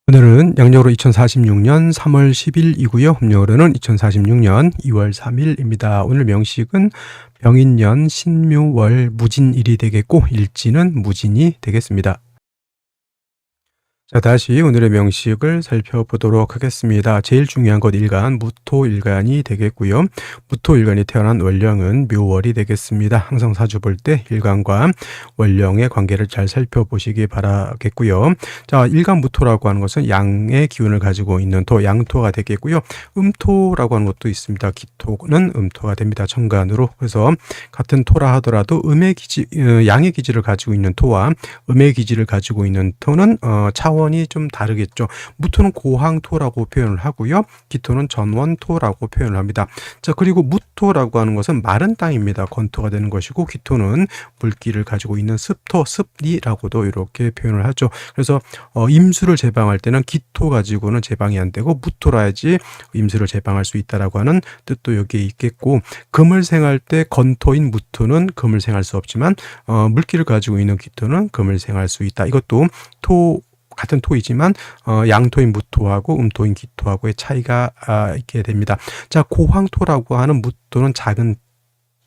오늘은 양력으로 2046년 3월 10일이고요. 음력으로는 2046년 2월 3일입니다. 오늘 명식은 병인년 신묘월 무진일이 되겠고 일지는 무진이 되겠습니다. 자, 다시 오늘의 명식을 살펴보도록 하겠습니다. 제일 중요한 것 일간, 무토일간이 되겠고요. 무토일간이 태어난 월령은 묘월이 되겠습니다. 항상 사주 볼 때 일간과 월령의 관계를 잘 살펴보시기 바라겠고요. 자, 일간 무토라고 하는 것은 양의 기운을 가지고 있는 토, 양토가 되겠고요. 음토라고 하는 것도 있습니다. 기토는 음토가 됩니다. 정간으로. 그래서 같은 토라 하더라도 양의 기질을 가지고 있는 토와 음의 기질을 가지고 있는 토는 차원이 좀 다르겠죠. 무토는 고황토라고 표현을 하고요. 기토는 전원토라고 표현을 합니다. 자, 그리고 무토라고 하는 것은 마른 땅입니다. 건토가 되는 것이고 기토는 물기를 가지고 있는 습토, 습리라고도 이렇게 표현을 하죠. 그래서 임수를 제방할 때는 기토 가지고는 제방이 안 되고 무토라야지 임수를 제방할 수 있다라고 하는 뜻도 여기에 있겠고, 금을 생할 때 건토인 무토는 금을 생할 수 없지만 물기를 가지고 있는 기토는 금을 생할 수 있다. 이것도 같은 토이지만 양토인 무토하고 음토인 기토하고의 차이가 있게 됩니다. 자, 고황토라고 하는 무토는 작은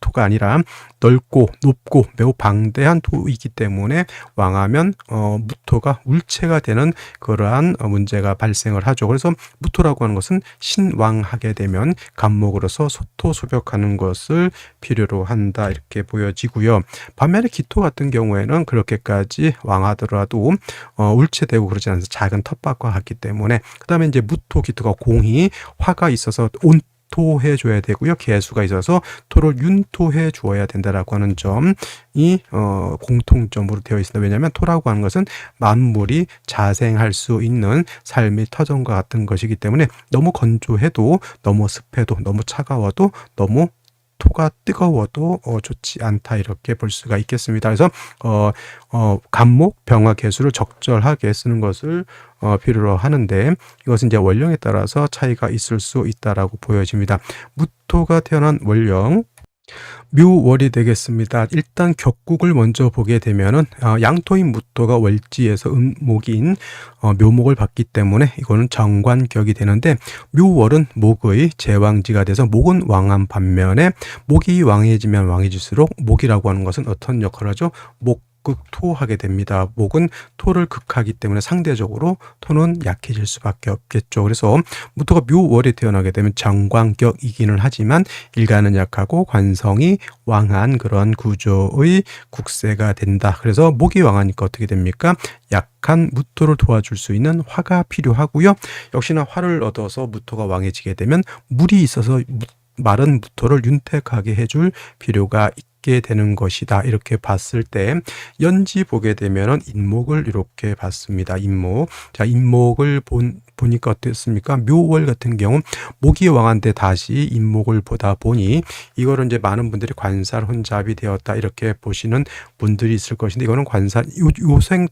토가 아니라 넓고 높고 매우 방대한 토이기 때문에 왕하면 무토가 울체가 되는 그러한 문제가 발생을 하죠. 그래서 무토라고 하는 것은 신왕하게 되면 간목으로서 소토소벽하는 것을 필요로 한다, 이렇게 보여지고요. 반면에 기토 같은 경우에는 그렇게까지 왕하더라도 울체되고 그러지 않아서 작은 텃밭과 같기 때문에, 그 다음에 이제 무토, 기토가 공이 화가 있어서 토해 줘야 되고요. 개수가 있어서 토를 윤토해 주어야 된다라고 하는 점이 공통점으로 되어 있습니다. 왜냐하면 토라고 하는 것은 만물이 자생할 수 있는 삶의 터전과 같은 것이기 때문에 너무 건조해도, 너무 습해도, 너무 차가워도, 너무 토가 뜨거워도 좋지 않다, 이렇게 볼 수가 있겠습니다. 그래서 간목, 병화, 개수를 적절하게 쓰는 것을 필요로 하는데, 이것은 이제 원령에 따라서 차이가 있을 수 있다라고 보여집니다. 무토가 태어난 원령 묘월이 되겠습니다. 일단 격국을 먼저 보게 되면은 양토인 무토가 월지에서 음목인 묘목을 받기 때문에 이거는 정관격이 되는데, 묘월은 목의 제왕지가 돼서 목은 왕한 반면에 목이 왕해지면 왕해질수록 목이라고 하는 것은 어떤 역할을 하죠? 극토하게 됩니다. 목은 토를 극하기 때문에 상대적으로 토는 약해질 수밖에 없겠죠. 그래서 무토가 묘월에 태어나게 되면 정관격이기는 하지만 일간은 약하고 관성이 왕한 그런 구조의 국세가 된다. 그래서 목이 왕하니까 어떻게 됩니까? 약한 무토를 도와줄 수 있는 화가 필요하고요. 역시나 화를 얻어서 무토가 왕해지게 되면 물이 있어서 마른 무토를 윤택하게 해줄 필요가 있게 되는 것이다, 이렇게 봤을 때 연지 보게 되면은 인목을 이렇게 봤습니다. 인목. 자, 인목을 보니까 어땠습니까? 묘월 같은 경우 목이 왕한데 다시 인목을 보다 보니 이거를 이제 많은 분들이 관살 혼잡이 되었다, 이렇게 보시는 분들이 있을 것인데, 이거는 관살 요생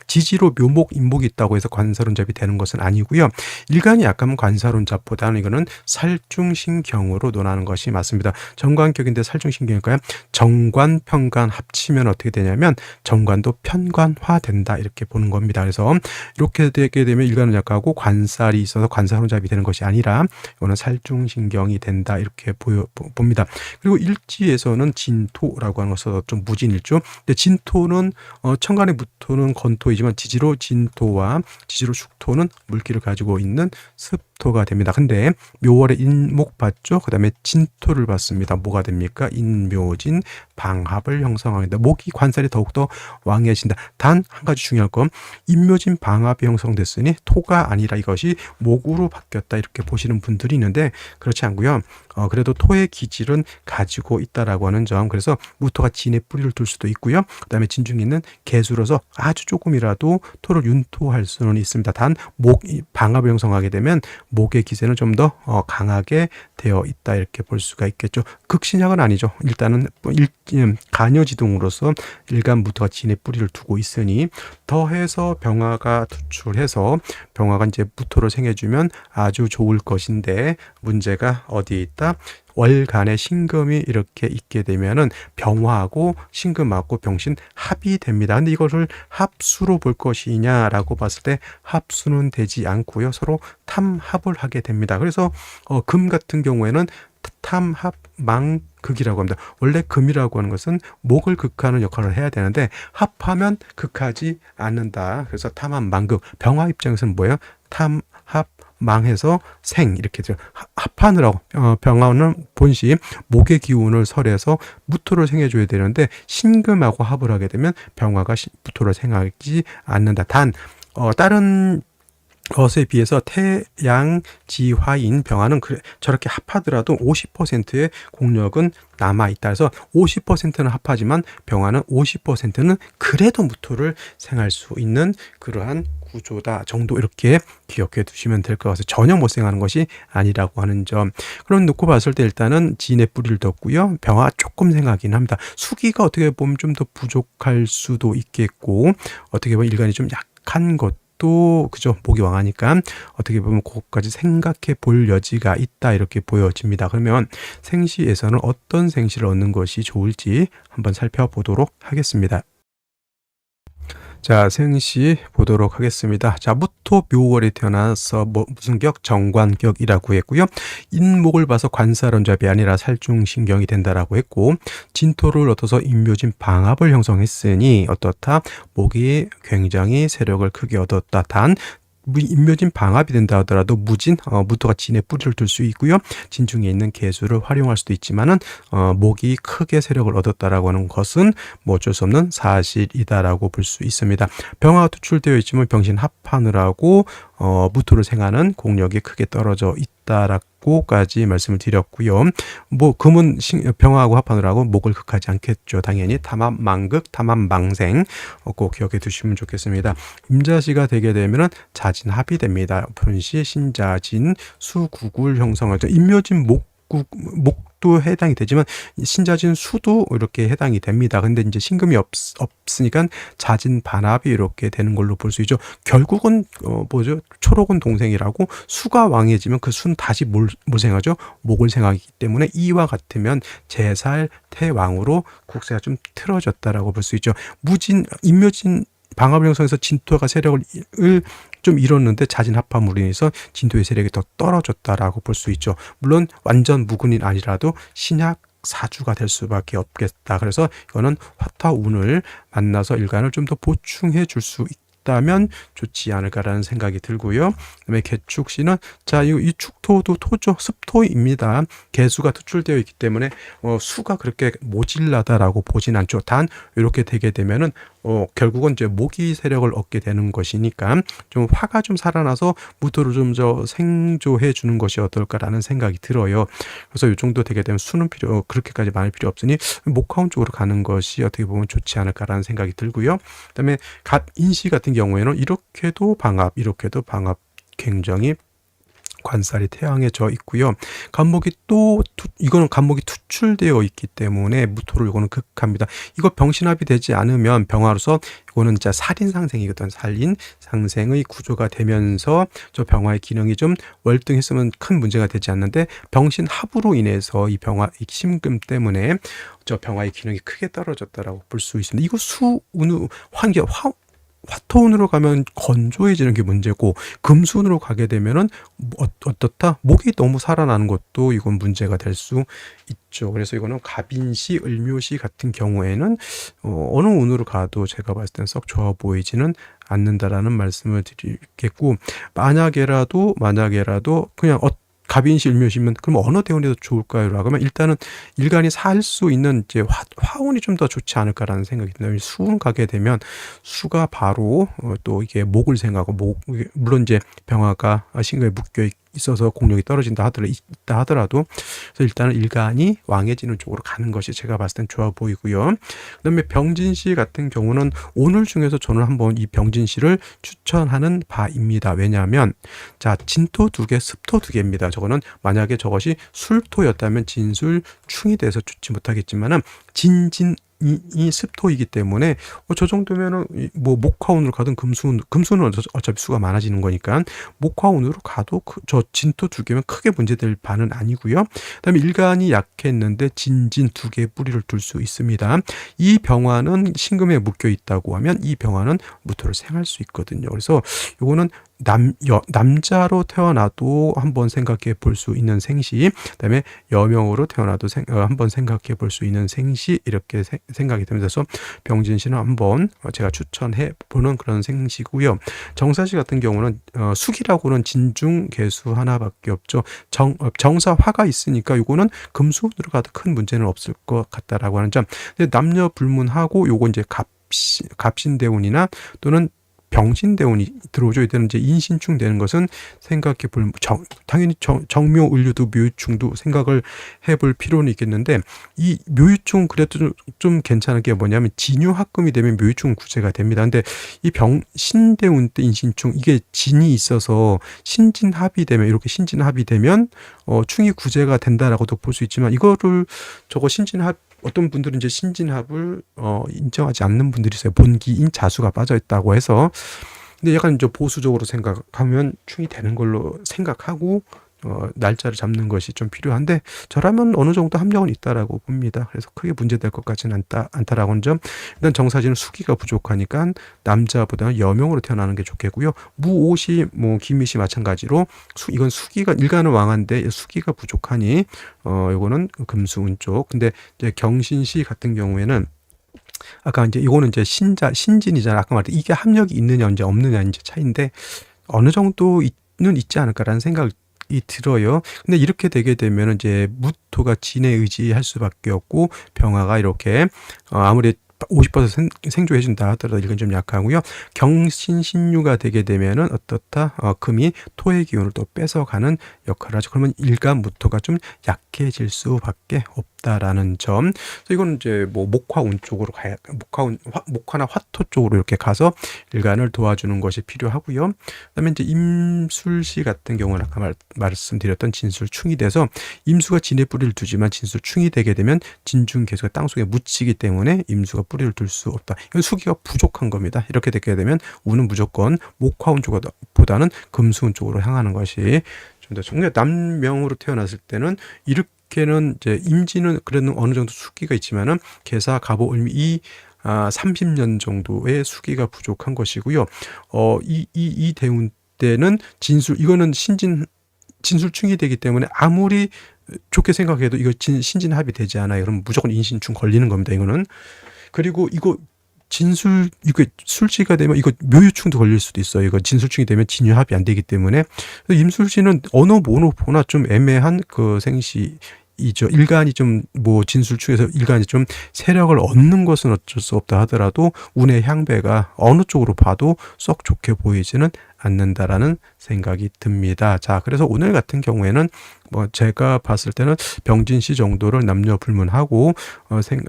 지지로 묘목, 인목이 있다고 해서 관살혼잡이 되는 것은 아니고요. 일간이 약하면 관살혼잡보다는 이거는 살중신경으로 논하는 것이 맞습니다. 정관격인데 살중신경일까요? 정관, 편관 합치면 어떻게 되냐면 정관도 편관화 된다, 이렇게 보는 겁니다. 그래서 이렇게 되게 되면 일간은 약하고 관살이 있어서 관살혼잡이 되는 것이 아니라 이거는 살중신경이 된다, 이렇게 봅니다. 그리고 일지에서는 진토라고 하는 것은 좀 무진일죠. 근데 진토는 천간의 무토는 건토이지만 지지로 진토와 지지로 축토는 물기를 가지고 있는 습토가 됩니다. 근데 묘월에 인목 봤죠? 그 다음에 진토를 봤습니다. 뭐가 됩니까? 인묘진 방합을 형성하게 됩니다. 목이 관살이 더욱더 왕해진다. 단 한 가지 중요한 건 인묘진 방합이 형성됐으니 토가 아니라 이것이 목으로 바뀌었다, 이렇게 보시는 분들이 있는데 그렇지 않고요. 그래도 토의 기질은 가지고 있다라고 하는 점. 그래서 무토가 진에 뿌리를 둘 수도 있고요. 그 다음에 진중에는 개수로서 아주 조금이라도 토를 윤토할 수는 있습니다. 단 방합을 형성하게 되면 목의 기세는 좀 더 강하게 되어 있다, 이렇게 볼 수가 있겠죠. 극신약은 아니죠. 일단은 간여지동으로서 일간 무토가 진에 뿌리를 두고 있으니 더해서 병화가 투출해서 병화가 이제 무토를 생해주면 아주 좋을 것인데, 문제가 어디에 있다? 월간에 신금이 이렇게 있게 되면은 병화하고 신금하고 병신 합이 됩니다. 근데 이것을 합수로 볼 것이냐라고 봤을 때 합수는 되지 않고요. 서로 탐합을 하게 됩니다. 그래서 금 같은 경우에는 탐합망극이라고 합니다. 원래 금이라고 하는 것은 목을 극하는 역할을 해야 되는데 합하면 극하지 않는다. 그래서 탐합망극. 병화 입장에서는 뭐예요? 탐합망해서 생 이렇게 합하느라고 병화는 본시 목의 기운을 설해서 무토를 생해줘야 되는데 신금하고 합을 하게 되면 병화가 무토를 생하지 않는다. 단 다른 것에 비해서 태양지화인 병화는 저렇게 합하더라도 50%의 공력은 남아있다. 그래서 50%는 합하지만 병화는 50%는 그래도 무토를 생할 수 있는 그러한 구조다 정도 이렇게 기억해 두시면 될 것 같아요. 전혀 못 생하는 것이 아니라고 하는 점. 그럼 놓고 봤을 때 일단은 진의 뿌리를 뒀고요. 병화 조금 생하긴 합니다. 수기가 어떻게 보면 좀 더 부족할 수도 있겠고 어떻게 보면 일간이 좀 약한 것도 그죠. 목이 왕하니까 어떻게 보면 그것까지 생각해 볼 여지가 있다 이렇게 보여집니다. 그러면 생시에서는 어떤 생시를 얻는 것이 좋을지 한번 살펴보도록 하겠습니다. 자, 생시 보도록 하겠습니다. 자, 무토 묘월에 태어나서 무슨 격? 정관격이라고 했고요. 인목을 봐서 관사론잡이 아니라 살중신경이 된다라고 했고 진토를 얻어서 인묘진 방합을 형성했으니 어떻다? 목이 굉장히 세력을 크게 얻었다. 단 인묘진 방합이 된다 하더라도 무토가 진에 뿌리를 둘 수 있고요. 진 중에 있는 개수를 활용할 수도 있지만은 목이 크게 세력을 얻었다라고 하는 것은 뭐 어쩔 수 없는 사실이다라고 볼 수 있습니다. 병화가 투출되어 있지만 병신 합하느라고 무토를 생하는 공력이 크게 떨어져 있다라고까지 말씀을 드렸고요. 뭐 금은 병화하고 합하느라고 목을 극하지 않겠죠. 당연히 탐합망극, 탐합망생 꼭 기억해 두시면 좋겠습니다. 임자시가 되게 되면은 자진합이 됩니다. 본시 신자진 수국을 형성하죠. 인묘진 목도 해당이 되지만 신자진 수도 이렇게 해당이 됩니다. 근데 이제 신금이 없으니까 자진 반합이 이렇게 되는 걸로 볼 수 있죠. 결국은 뭐죠? 초록은 동생이라고 수가 왕해지면 그 수는 다시 뭘 생하죠? 목을 생하기 때문에 이와 같으면 제살 태왕으로 국세가 좀 틀어졌다라고 볼 수 있죠. 인묘진 방합을 형성해서 진토가 세력을 좀 잃었는데 자진합함으로 인해서 진토의 세력이 더 떨어졌다라고 볼 수 있죠. 물론 완전 무근이 아니라도 신약 사주가 될 수밖에 없겠다. 그래서 이거는 화타운을 만나서 일간을 좀 더 보충해 줄 수 있다면 좋지 않을까라는 생각이 들고요. 그다음에 개축시는 자, 이 축토도 토죠. 습토입니다. 개수가 투출되어 있기 때문에 수가 그렇게 모질라다라고 보진 않죠. 단 이렇게 되게 되면은 결국은 이제 모기 세력을 얻게 되는 것이니까 좀 화가 좀 살아나서 무토를 좀 더 생조해 주는 것이 어떨까라는 생각이 들어요. 그래서 이 정도 되게 되면 수는 그렇게까지 많을 필요 없으니 목화운 쪽으로 가는 것이 어떻게 보면 좋지 않을까라는 생각이 들고요. 그다음에 갑인시 같은 경우에는 이렇게도 방합 굉장히 관살이 태양해져 있고요. 간목이 이거는 간목이 투출되어 있기 때문에 무토를 이거는 극합니다. 이거 병신합이 되지 않으면 병화로서 이거는 진짜 살인 상생이거든. 살인 상생의 구조가 되면서 저 병화의 기능이 좀 월등했으면 큰 문제가 되지 않는데 병신 합으로 인해서 이 신금 때문에 저 병화의 기능이 크게 떨어졌다라고 볼 수 있습니다. 이거 화토운으로 가면 건조해지는 게 문제고 금수운으로 가게 되면은 어떻다? 목이 너무 살아나는 것도 이건 문제가 될 수 있죠. 그래서 이거는 갑인시, 을묘시 같은 경우에는 어느 운으로 가도 제가 봤을 땐 썩 좋아 보이지는 않는다라는 말씀을 드리겠고 만약에라도 그냥 갑인시 을묘시면 그럼 어느 대운이 더 좋을까요? 라고 하면 일단은 일간이 살 수 있는 이제 화운이 좀 더 좋지 않을까라는 생각이 듭니다. 수운 가게 되면 수가 바로 또 이게 목을 생하고 물론 이제 병화가 신금에 묶여 있어서 공력이 떨어진다 하더라도 그래서 일단은 일간이 왕해지는 쪽으로 가는 것이 제가 봤을 땐 좋아 보이고요. 그다음에 병진시 같은 경우는 오늘 중에서 저는 한번 이 병진시를 추천하는 바입니다. 왜냐하면 자, 진토 2개, 습토 2개입니다. 저거는 만약에 저것이 술토였다면 진술 충이 돼서 좋지 못하겠지만은 이 습토이기 때문에 저 정도면은 뭐 목화운으로 가든 금수는 어차피 수가 많아지는 거니까 목화운으로 가도 저 진토 2개면 크게 문제될 바는 아니고요. 그다음에 일간이 약했는데 진진 2개의 뿌리를 둘 수 있습니다. 이 병화는 신금에 묶여 있다고 하면 이 병화는 무토를 생할 수 있거든요. 그래서 요거는 남자로 태어나도 한번 생각해 볼 수 있는 생시, 그다음에 여명으로 태어나도 한번 생각해 볼 수 있는 생시, 이렇게 생각이 되면서 병진시는 한번 제가 추천해 보는 그런 생시고요. 정사시 같은 경우는 숙이라고는 진중 개수 하나밖에 없죠. 정사화가 있으니까 이거는 금수으로 가도 큰 문제는 없을 것 같다라고 하는 점. 근데 남녀 불문하고 요거 이제 갑신대운이나 또는 병신대운이 들어오죠. 이때는 이제 인신충 되는 것은 생각해 볼, 당연히 정묘을류도 묘유충도 생각을 해볼 필요는 있겠는데, 이 묘유충 그래도 좀 괜찮은 게 뭐냐면 진유합금이 되면 묘유충 구제가 됩니다. 근데 이 신대운 때 인신충, 이게 진이 있어서 신진합이 되면, 이렇게 신진합이 되면 충이 구제가 된다라고도 볼 수 있지만, 이거를 어떤 분들은 이제 신진합을 인정하지 않는 분들이 있어요. 본기인 자수가 빠져 있다고 해서. 근데 약간 이제 보수적으로 생각하면 충이 되는 걸로 생각하고 날짜를 잡는 것이 좀 필요한데, 저라면 어느 정도 합력은 있다라고 봅니다. 그래서 크게 문제될 것 같지는 않다라고는 점. 일단 정사지는 수기가 부족하니까 남자보다는 여명으로 태어나는 게 좋겠고요. 무옷이 뭐 김이시 마찬가지로 이건 수기가, 일간은 왕한데 수기가 부족하니 이거는 금수운 쪽. 근데 이제 경신시 같은 경우에는 아까 이제 이거는 이제 신진이잖아. 아까 말했듯이 이게 합력이 있느냐 이제 없느냐 이제 차이인데, 어느 정도는 있지 않을까라는 생각이 들어요. 근데 이렇게 되게 되면 이제 무토가 진에 의지할 수밖에 없고, 병화가 이렇게 아무리 50% 생조해 준다 하더라도 이건 좀 약하고요. 경신신유가 되게 되면은 어떻다? 금이 토의 기운을 또 뺏어가는 역할을 하죠. 그러면 일간 무토가 좀 약해질 수밖에 없다라는 점. 그래서 이건 이제 뭐 목화운 쪽으로 목화나 화토 쪽으로 이렇게 가서 일간을 도와주는 것이 필요하고요. 그다음에 이제 임술시 같은 경우는 아까 말씀드렸던 진술충이 돼서, 임수가 진에 뿌리를 두지만 진술충이 되게 되면 진중개수가 땅속에 묻히기 때문에 임수가 뿌리를 둘 수 없다. 이건 수기가 부족한 겁니다. 이렇게 되게 되면 운은 무조건 목화운 쪽보다는 금수운 쪽으로 향하는 것이 좀 더 좋고요. 남명으로 태어났을 때는 이렇게는 이제 임진은 그래도 어느 정도 수기가 있지만은 계사, 갑오, 을미 30년 정도의 수기가 부족한 것이고요. 이 대운 때는 이거는 진술충이 되기 때문에 아무리 좋게 생각해도 이거 신진합이 되지 않아요. 그럼 무조건 인신충 걸리는 겁니다. 이거는. 그리고 이거 술지가 되면 이거 묘유충도 걸릴 수도 있어요. 이거 진술충이 되면 진유합이 안 되기 때문에. 임술지는 어느 뭐노 보나 좀 애매한 그 생시이죠. 일간이 좀 뭐 진술충에서 일간이 좀 세력을 얻는 것은 어쩔 수 없다 하더라도 운의 향배가 어느 쪽으로 봐도 썩 좋게 보이지는 않는다라는 생각이 듭니다. 자, 그래서 오늘 같은 경우에는 뭐 제가 봤을 때는 병진시 정도를 남녀 불문하고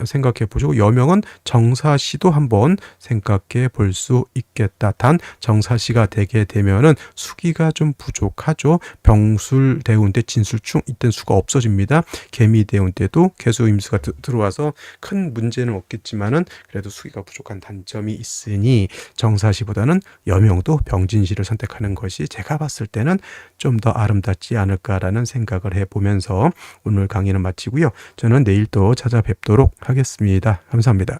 생각해 보시고, 여명은 정사시도 한번 생각해 볼 수 있겠다. 단 정사시가 되게 되면은 수기가 좀 부족하죠. 병술 대운 때 진술충 이때는 수가 없어집니다. 개미 대운 때도 개수 임수가 들어와서 큰 문제는 없겠지만은 그래도 수기가 부족한 단점이 있으니 정사시보다는 여명도 병진시를 선택하는 것이 제가 봤을 때는 좀 더 아름답지 않을까라는 생각을 해보면서 오늘 강의는 마치고요. 저는 내일 또 찾아뵙도록 하겠습니다. 감사합니다.